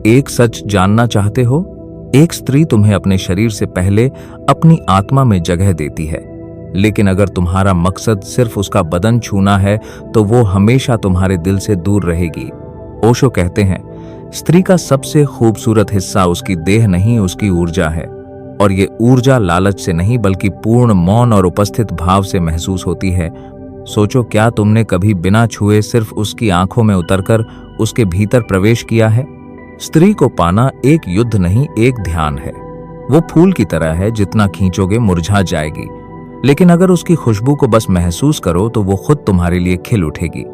एक सच जानना चाहते हो? एक स्त्री तुम्हें अपने शरीर से पहले अपनी आत्मा में जगह देती है, लेकिन अगर तुम्हारा मकसद सिर्फ उसका बदन छूना है तो वो हमेशा तुम्हारे दिल से दूर रहेगी। ओशो कहते हैं, स्त्री का सबसे खूबसूरत हिस्सा उसकी देह नहीं, उसकी ऊर्जा है। और ये ऊर्जा लालच से नहीं बल्कि पूर्ण मौन और उपस्थित भाव से महसूस होती है। सोचो, क्या तुमने कभी बिना छुए सिर्फ उसकी आंखों में उतरकर उसके भीतर प्रवेश किया है? स्त्री को पाना एक युद्ध नहीं, एक ध्यान है। वो फूल की तरह है, जितना खींचोगे मुरझा जाएगी, लेकिन अगर उसकी खुशबू को बस महसूस करो तो वो खुद तुम्हारे लिए खिल उठेगी।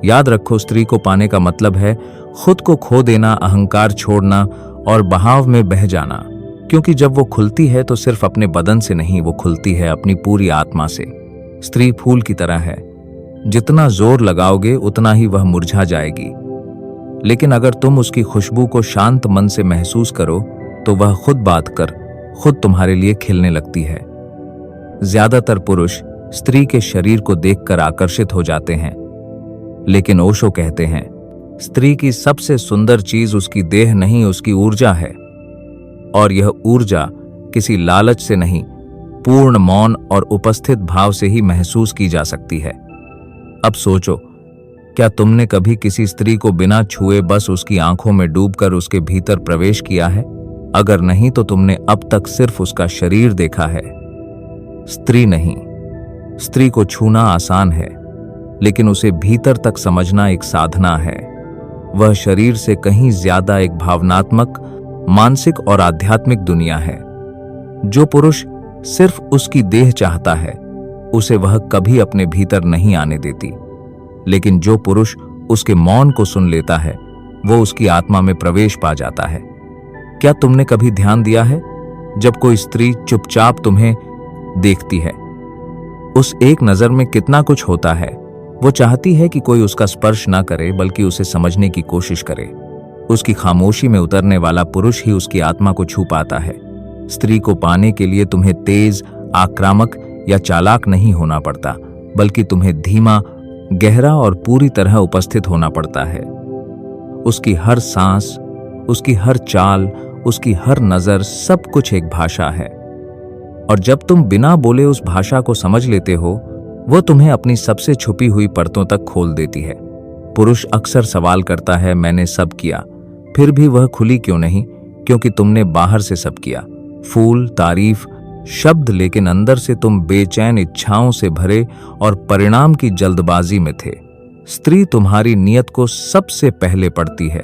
याद रखो, स्त्री को पाने का मतलब है खुद को खो देना, अहंकार छोड़ना और बहाव में बह जाना। क्योंकि जब वो खुलती है तो सिर्फ अपने बदन से नहीं, वो खुलती है अपनी पूरी आत्मा से। स्त्री फूल की तरह है, जितना जोर लगाओगे उतना ही वह मुरझा जाएगी, लेकिन अगर तुम उसकी खुशबू को शांत मन से महसूस करो तो वह खुद बात कर खुद तुम्हारे लिए खिलने लगती है। ज्यादातर पुरुष स्त्री के शरीर को देखकर आकर्षित हो जाते हैं, लेकिन ओशो कहते हैं, स्त्री की सबसे सुंदर चीज उसकी देह नहीं, उसकी ऊर्जा है। और यह ऊर्जा किसी लालच से नहीं, पूर्ण मौन और उपस्थित भाव से ही महसूस की जा सकती है। अब सोचो, क्या तुमने कभी किसी स्त्री को बिना छुए बस उसकी आंखों में डूबकर उसके भीतर प्रवेश किया है? अगर नहीं तो तुमने अब तक सिर्फ उसका शरीर देखा है, स्त्री नहीं। स्त्री को छूना आसान है, लेकिन उसे भीतर तक समझना एक साधना है। वह शरीर से कहीं ज्यादा एक भावनात्मक, मानसिक और आध्यात्मिक दुनिया है। जो पुरुष सिर्फ उसकी देह चाहता है, उसे वह कभी अपने भीतर नहीं आने देती, लेकिन जो पुरुष उसके मौन को सुन लेता है, वो उसकी आत्मा में प्रवेश पा जाता है। क्या तुमने कभी ध्यान दिया है, जब कोई स्त्री चुपचाप तुम्हें देखती है, उस एक नजर में कितना कुछ होता है? वो चाहती है कि कोई उसका स्पर्श ना करे, बल्कि उसे समझने की कोशिश करे। उसकी खामोशी में उतरने वाला पुरुष ही उसकी आत्मा को छू पाता है। स्त्री को पाने के लिए तुम्हें तेज, आक्रामक या चालाक नहीं होना पड़ता, बल्कि तुम्हें धीमा, गहरा और पूरी तरह उपस्थित होना पड़ता है। उसकी हर सांस, उसकी हर चाल, उसकी हर नजर, सब कुछ एक भाषा है। और जब तुम बिना बोले उस भाषा को समझ लेते हो, वो तुम्हें अपनी सबसे छुपी हुई परतों तक खोल देती है। पुरुष अक्सर सवाल करता है, मैंने सब किया, फिर भी वह खुली क्यों नहीं? क्योंकि तुमने बाहर से सब किया, फूल, तारीफ, शब्द, लेकिन अंदर से तुम बेचैन इच्छाओं से भरे और परिणाम की जल्दबाजी में थे। स्त्री तुम्हारी नियत को सबसे पहले पढ़ती है।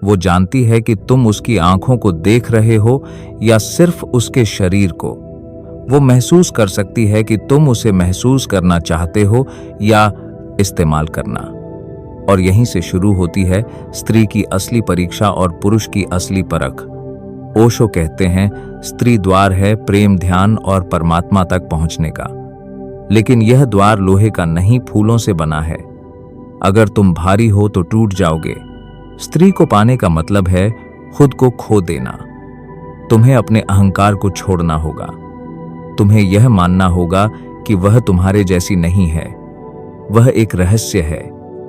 वो जानती है कि तुम उसकी आंखों को देख रहे हो या सिर्फ उसके शरीर को। वो महसूस कर सकती है कि तुम उसे महसूस करना चाहते हो या इस्तेमाल करना। और यहीं से शुरू होती है स्त्री की असली परीक्षा और पुरुष की असली परख। ओशो कहते हैं, स्त्री द्वार है प्रेम, ध्यान और परमात्मा तक पहुंचने का, लेकिन यह द्वार लोहे का नहीं, फूलों से बना है। अगर तुम भारी हो तो टूट जाओगे। स्त्री को पाने का मतलब है खुद को खो देना। तुम्हें अपने अहंकार को छोड़ना होगा। तुम्हें यह मानना होगा कि वह तुम्हारे जैसी नहीं है। वह एक रहस्य है,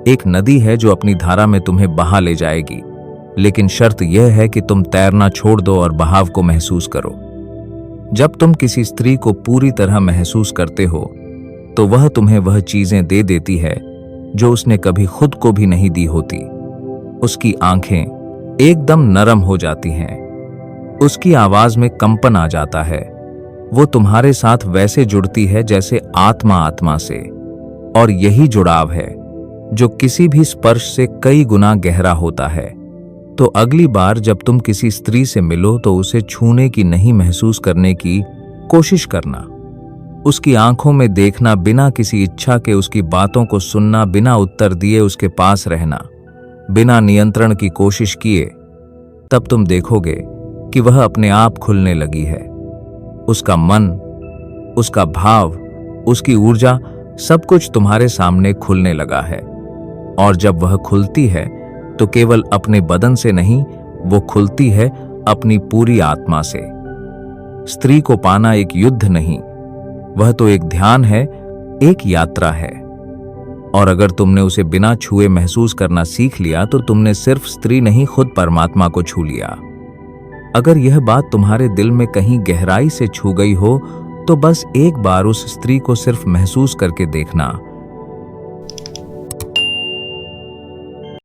एक नदी है जो अपनी धारा में तुम्हें बहा ले जाएगी, लेकिन शर्त यह है कि तुम तैरना छोड़ दो और बहाव को महसूस करो। जब तुम किसी स्त्री को पूरी तरह महसूस करते हो, तो वह तुम्हें वह चीजें दे देती है जो उसने कभी खुद को भी नहीं दी होती। उसकी आंखें एकदम नरम हो जाती हैं, उसकी आवाज में कंपन आ जाता है। वो तुम्हारे साथ वैसे जुड़ती है जैसे आत्मा आत्मा से, और यही जुड़ाव है जो किसी भी स्पर्श से कई गुना गहरा होता है। तो अगली बार जब तुम किसी स्त्री से मिलो तो उसे छूने की नहीं, महसूस करने की कोशिश करना। उसकी आंखों में देखना, बिना किसी इच्छा के उसकी बातों को सुनना, बिना उत्तर दिए उसके पास रहना, बिना नियंत्रण की कोशिश किए। तब तुम देखोगे कि वह अपने आप खुलने लगी है। उसका मन, उसका भाव, उसकी ऊर्जा, सब कुछ तुम्हारे सामने खुलने लगा है। और जब वह खुलती है तो केवल अपने बदन से नहीं, वो खुलती है अपनी पूरी आत्मा से। स्त्री को पाना एक युद्ध नहीं, वह तो एक ध्यान है, एक यात्रा है। और अगर तुमने उसे बिना छुए महसूस करना सीख लिया तो तुमने सिर्फ स्त्री नहीं, खुद परमात्मा को छू लिया। अगर यह बात तुम्हारे दिल में कहीं गहराई से छू गई हो तो बस एक बार उस स्त्री को सिर्फ महसूस करके देखना।